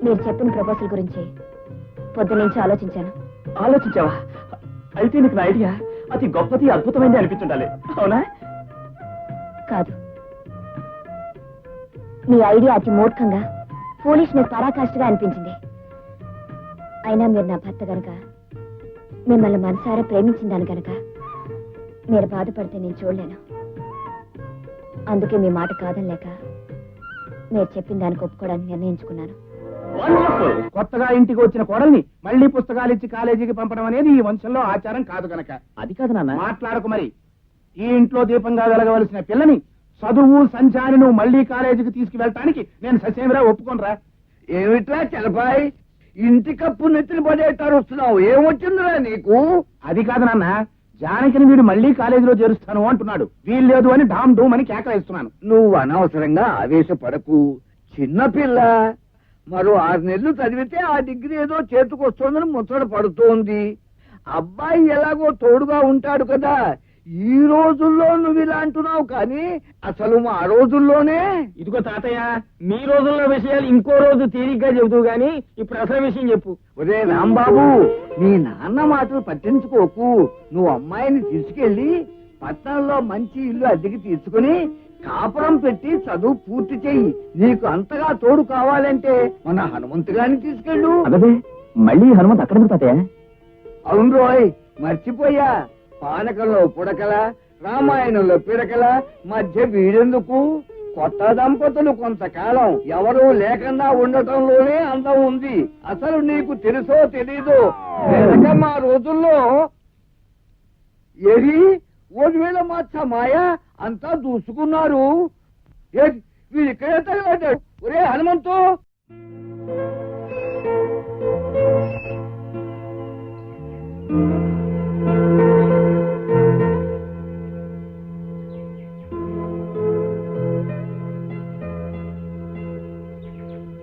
మీరు చెప్పిన ప్రపోజల్ గురించి పొద్దునుంచి ఆలోచించాను. ఆలోచించావా? అయితే నీకు నా ఐడియా అతి గొప్పది అద్భుతమైంది అనిపించుండాలి, అవునా? కాదు, మీ ఐడియా అతి మూర్ఖంగా, ఫూలిష్నెస్ పరాకాష్ఠగా అనిపించింది. అయినా మీరు నా భర్త గనక, మిమ్మల్ని మనసారా ప్రేమించిందాను గనక మీరు బాధపడితే నేను చూడలేను. అందుకే మీ మాట కాదనలేక మీరు చెప్పిన దానికి ఒప్పుకోవడానికి నిర్ణయించుకున్నాను. కొత్తగా ఇంటికి వచ్చిన కోడల్ని మళ్ళీ పుస్తకాలు ఇచ్చి కాలేజీకి పంపడం అనేది ఈ వంశంలో ఆచారం కాదు గనక. అది కాదు నాన్న. మాట్లాడకు మరి. ఈ ఇంట్లో దీపంగా వెలగవలసిన పిల్లని చదువు సంచారి నువ్వు మళ్ళీ కాలేజీకి తీసుకువెళ్ళటానికి నేను ససేమిరా ఒప్పుకోనరా. ఏమిట్రా చలపాయ్, ఇంటి కప్పు నెత్తిన పడేటారు వస్తున్నావు, ఏమొచ్చిందిరా నీకు? అది కాదు నాన్న, జానకిని వీడు మళ్ళీ కాలేజీలో చేరుస్తాను అంటున్నాడు. వీల్లేదు అని ఢామ్ డూమ్ అని కేకలేస్తున్నాను. నువ్వు అనవసరంగా ఆవేశపడకు, చిన్నపిల్ల. మరో 6 నెలలు చదివితే ఆ డిగ్రీ ఏదో చేతుకొస్తోందని ముచ్చట పడుతోంది. అబ్బాయి ఎలాగో తోడుగా ఉంటాడు కదా. ఈ రోజుల్లో నువ్వు ఇలా అంటున్నావు, కానీ అసలు మా రోజుల్లోనే. ఇదిగో తాతయ్య, మీ రోజుల్లో విషయాలు ఇంకో రోజు తీరిగ్గా చెబుతూ గాని ఇప్పుడు అసలు విషయం చెప్పు. ఒరే రాంబాబు, నీ నాన్న మాటలు పట్టించుకోకు. నువ్వు అమ్మాయిని తీసుకెళ్లి పట్టణంలో మంచి ఇల్లు అద్దెకి తీసుకుని కాపురం పెట్టి చదువు పూర్తి చెయ్యి. నీకు అంతగా తోడు కావాలంటే మన హనుమంతుగాని తీసుకెళ్ళు. అదే మళ్ళీ హనుమంత్ అక్కడ తాతయ్య. అవును రోయ్, మర్చిపోయా. పానకంలో పుడకల, రామాయణంలో పిడకల మధ్య వీడెందుకు? కొత్త దంపతులు కొంతకాలం ఎవరూ లేకుండా ఉండటంలోనే అందం ఉంది. అసలు నీకు తెలుసో తెలీదో, వెనక మా రోజుల్లో ఏది 1000 మాత్ర మాయ అంతా దూసుకున్నారు. వీడు ఇక్కడే తగలడ్డాడు. ఒరే హనుమంతు,